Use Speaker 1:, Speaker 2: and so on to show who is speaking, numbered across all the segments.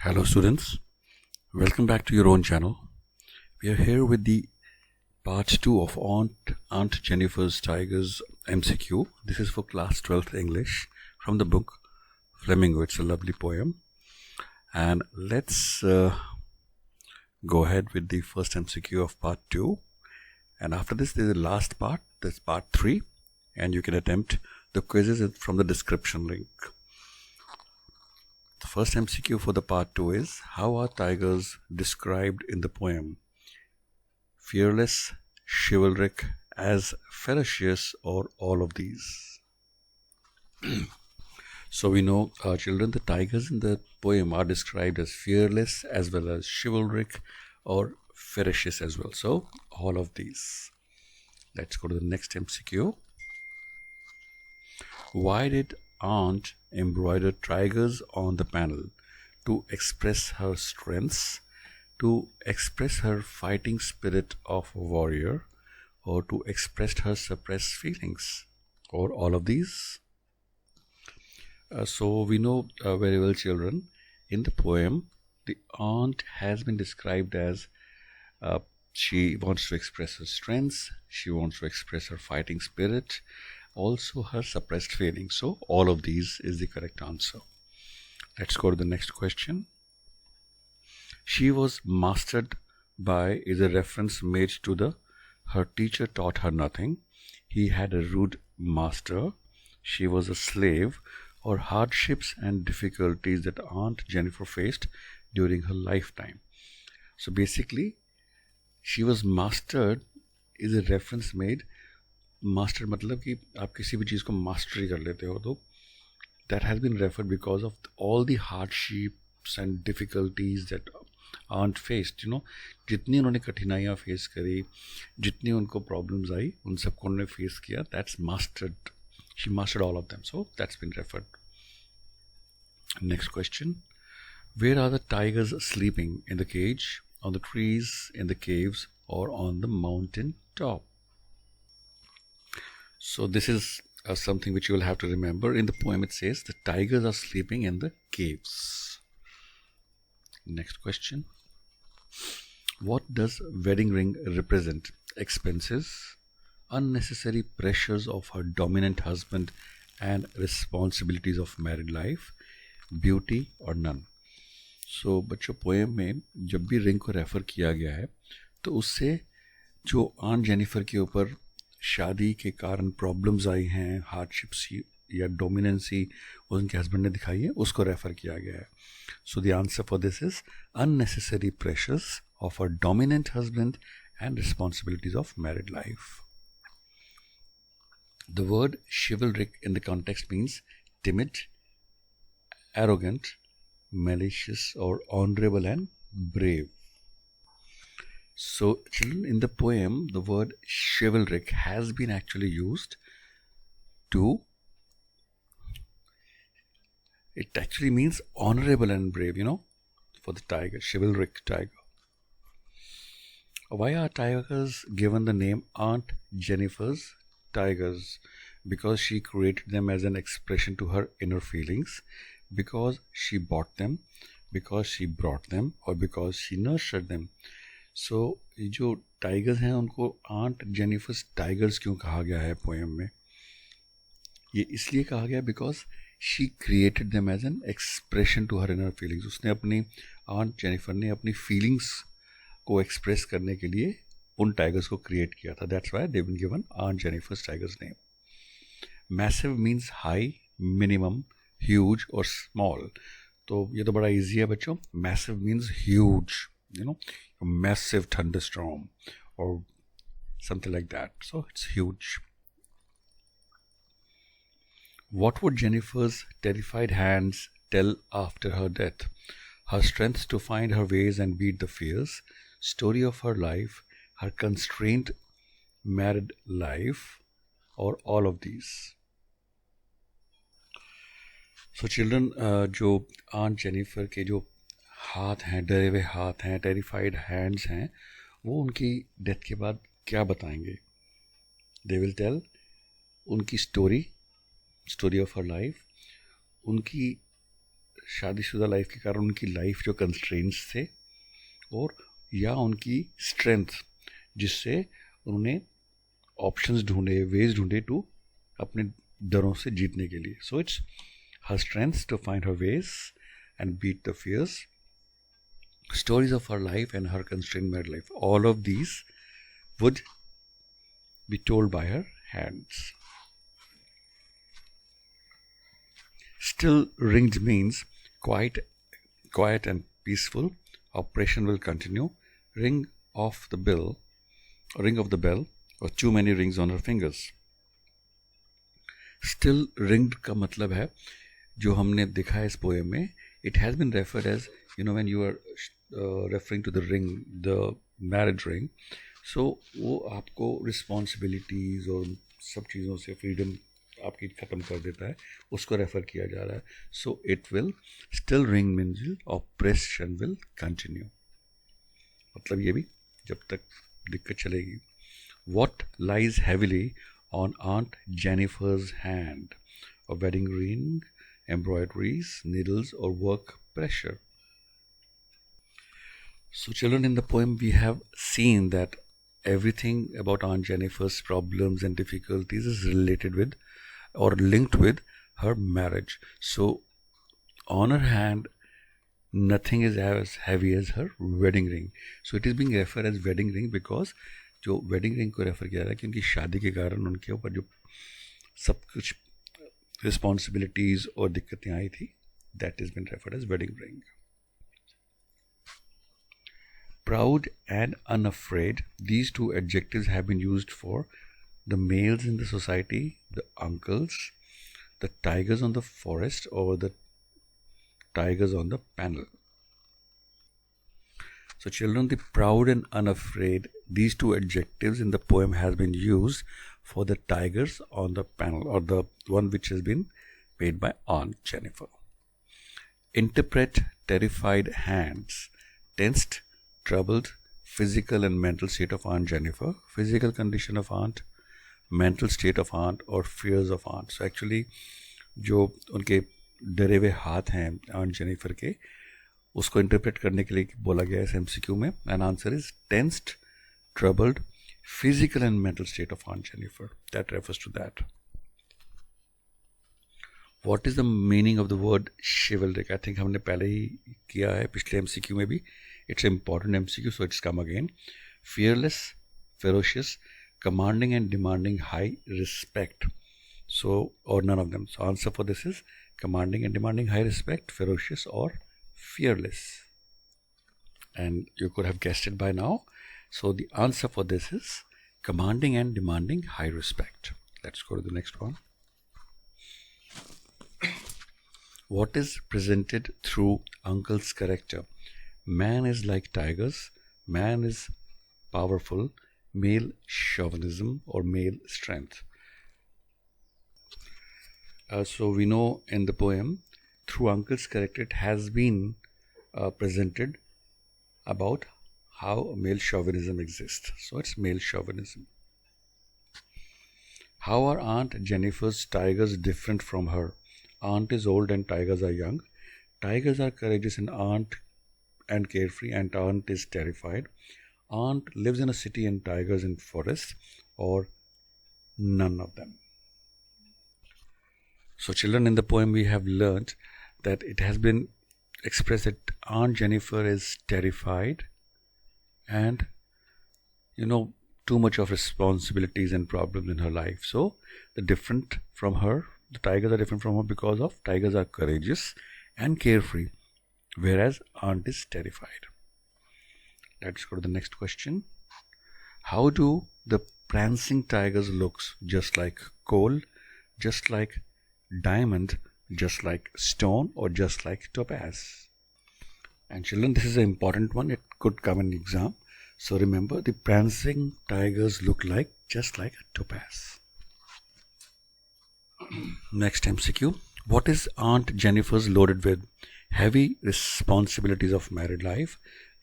Speaker 1: Hello students, welcome back to your own channel. We are here with the part 2 of Aunt Jennifer's Tigers MCQ. This is for class 12th English from the book Flamingo. It's a lovely poem. And let's go ahead with the first MCQ of part 2. And after this, there's the last part, that's part 3. And you can attempt the quizzes from the description link. The first MCQ for the part 2 is, how are tigers described in the poem? Fearless, chivalric, as ferocious, or all of these? So we know, children, the tigers in the poem are described as fearless as well as chivalric or ferocious as well. So all of these. Let's go to the next MCQ. Why did Aunt embroider tigers on the panel? To express her strengths, to express her fighting spirit of a warrior, or to express her suppressed feelings, or all of these? So we know very well, children, in the poem, the aunt has been described as she wants to express her strengths, she wants to express her fighting spirit, also her suppressed feelings. So all of these is the correct answer. Let's go to the next question. She was mastered by is a reference made to the her teacher taught her nothing. He had a rude master. She was a slave, or hardships and difficulties that Aunt Jennifer faced during her lifetime. So basically, she was mastered is a reference made. Master मतलब कि आप किसी भी चीज़ को mastery कर लेते हो, तो that has been referred because of all the hardships and difficulties that aunt faced. You know, जितनी उन्होंने कठिनाइयाँ फेस करी, जितनी उनको प्रॉब्लम्स आई, उन सबको उन्होंने फेस किया. That's mastered. She mastered all of them. So that's been referred. Next question. Where are the tigers sleeping? In the cage, on the trees, in the caves, or on the mountain top? So this is something which you will have to remember. In the poem it says the tigers are sleeping in the caves. Next question. What does wedding ring represent? Expenses, unnecessary pressures of her dominant husband and responsibilities of married life, beauty or none? So बच्चों, poem में जब भी ring को refer किया गया है तो उससे जो आंट जेनिफर के ऊपर शादी के कारण प्रॉब्लम्स आई हैं, हार्डशिप्स या डोमिनेंसी उनके हस्बैंड ने दिखाई है, उसको रेफर किया गया है. So the answer for this is unnecessary pressures of a dominant husband and responsibilities of married life. The word chivalric in the context means timid, arrogant, malicious, or honorable and brave. So children, in the poem, the word chivalric has been actually used to, it actually means honorable and brave, you know, for the tiger, chivalric tiger. Why are tigers given the name Aunt Jennifer's tigers? Because she created them as an expression to her inner feelings, because she bought them, because she brought them, or because she nurtured them. सो ये जो tigers हैं उनको aunt Jennifer's tigers क्यों कहा गया है poem में? ये इसलिए कहा गया because she created them as an expression to her inner feelings. उसने अपनी आंट जेनिफर ने अपनी फीलिंग्स को एक्सप्रेस करने के लिए उन टाइगर्स को क्रिएट किया था. That's why they been given aunt Jennifer's tigers name. Massive means high, minimum, huge और स्मॉल. तो ये तो बड़ा ईजी है बच्चों. Massive means huge, you know, a massive thunderstorm or something like that. So it's huge. What would Jennifer's terrified hands tell after her death? Her strength to find her ways and beat the fears, story of her life, her constrained married life, or all of these? So children, जो Aunt Jennifer के जो हाथ हैं, डरे हुए हाथ हैं, terrified hands हैं, वो उनकी डेथ के बाद क्या बताएंगे? दे विल टेल उनकी स्टोरी ऑफ हर लाइफ, उनकी शादीशुदा लाइफ के कारण उनकी लाइफ जो कंस्ट्रेंट्स थे, और या उनकी स्ट्रेंथ जिससे उन्होंने ऑप्शंस ढूंढे, वेज ढूंढे टू अपने डरों से जीतने के लिए. So it's her strengths to find her ways and beat the fears, stories of her life and her constrained married life. All of these would be told by her hands. Still ringed means quiet and peaceful. Operation will continue. Ring of the bell, or too many rings on her fingers. Still ringed का मतलब है, जो हमने देखा है इस poem में, it has been referred as, when you are referring to the ring, the marriage ring, so वो आपको responsibilities और सब चीज़ों से freedom आपकी ख़त्म कर देता है, उसको रेफ़र किया जा रहा है. So it will still ring means oppression will continue. मतलब ये भी जब तक दिक्कत चलेगी. What lies heavily on Aunt Jennifer's hand? A wedding ring, embroideries, needles, or work pressure. So children, in the poem we have seen that everything about Aunt Jennifer's problems and difficulties is related with or linked with her marriage. So on her hand, nothing is as heavy as her wedding ring. So it is being referred as wedding ring because जो wedding ring को refer किया रहा है कि उनकी शादी के कारण उनके ऊपर जो सब कुछ responsibilities और दिक्कतें आई थी, that has been referred as wedding ring. Proud and unafraid, these two adjectives have been used for the males in the society, the uncles, the tigers on the forest, or the tigers on the panel. So children, the proud and unafraid, these two adjectives in the poem has been used for the tigers on the panel, or the one which has been made by Aunt Jennifer. Interpret terrified hands, tensed, troubled, physical and mental state of Aunt Jennifer, physical condition of Aunt, mental state of Aunt, or fears of Aunt. So actually जो उनके डरे हुए हाथ हैं Aunt Jennifer के, उसको interpret करने के लिए बोला गया है इस MCQ में. And answer is tensed, troubled, physical and mental state of Aunt Jennifer. That refers to that. What is the meaning of the word chivalric? I think हमने पहले ही किया है पिछले MCQ में भी. It's an important MCQ, so it's come again. Fearless, ferocious, commanding and demanding high respect. So, or none of them. So answer for this is commanding and demanding high respect, ferocious, or fearless. And you could have guessed it by now. So the answer for this is commanding and demanding high respect. Let's go to the next one. What is presented through Uncle's character? Man is like tigers, man is powerful, male chauvinism or male strength. So we know in the poem, through Uncle's character, it has been presented about how male chauvinism exists. So it's male chauvinism. How are Aunt Jennifer's tigers different from her? Aunt is old and tigers are young. Tigers are courageous and carefree, and Aunt is terrified. Aunt lives in a city and tigers in forest, or none of them. So children, in the poem we have learnt that it has been expressed that Aunt Jennifer is terrified and too much of responsibilities and problems in her life. So the tigers are different from her because of tigers are courageous and carefree, whereas Aunt is terrified. Let's go to the next question. How do the prancing tigers look? Just like coal, just like diamond, just like stone, or just like topaz? And children, this is an important one. It could come in exam. So remember, the prancing tigers look just like a topaz. Next MCQ. What is Aunt Jennifer's loaded with? Heavy responsibilities of married life,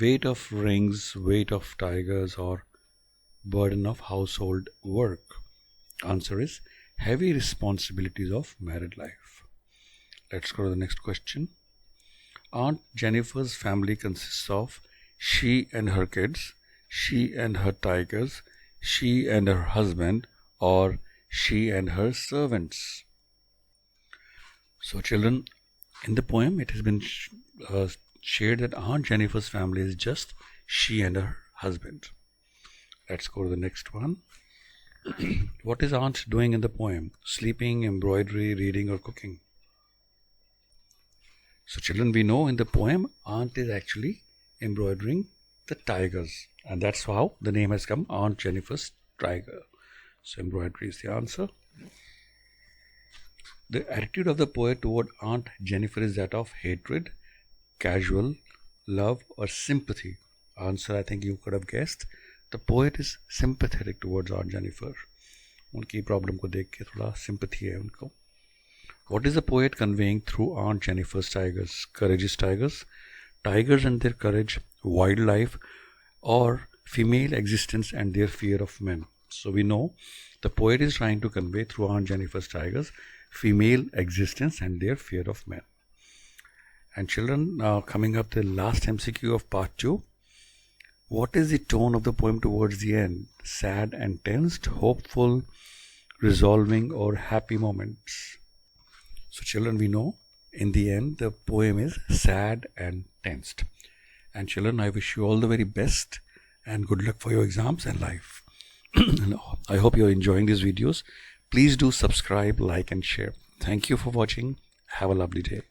Speaker 1: weight of rings, weight of tigers, or burden of household work? Answer is heavy responsibilities of married life. Let's go to the next question. Aunt Jennifer's family consists of she and her kids, she and her tigers, she and her husband, or she and her servants. So children, in the poem it has been shared that Aunt Jennifer's family is just she and her husband. Let's go to the next one. What is Aunt doing in the poem? Sleeping, embroidery, reading, or cooking? So children, we know in the poem Aunt is actually embroidering the tigers, and that's how the name has come, Aunt Jennifer's tiger. So embroidery is the answer. The attitude of the poet toward Aunt Jennifer is that of hatred, casual, love, or sympathy. Answer, I think you could have guessed. The poet is sympathetic towards Aunt Jennifer. उनकी problem को देख के थोड़ा sympathy है उनको. What is the poet conveying through Aunt Jennifer's tigers? Courageous tigers, tigers and their courage, wildlife, or female existence and their fear of men. So we know the poet is trying to convey through Aunt Jennifer's tigers female existence and their fear of men. And children, coming up the last MCQ of part 2. What is the tone of the poem towards the end? Sad and tensed, hopeful, resolving, or happy moments? So children, we know in the end the poem is sad and tensed. And children, I wish you all the very best and good luck for your exams and life. I hope you're enjoying these videos. Please do subscribe, like, and share. Thank you for watching. Have a lovely day.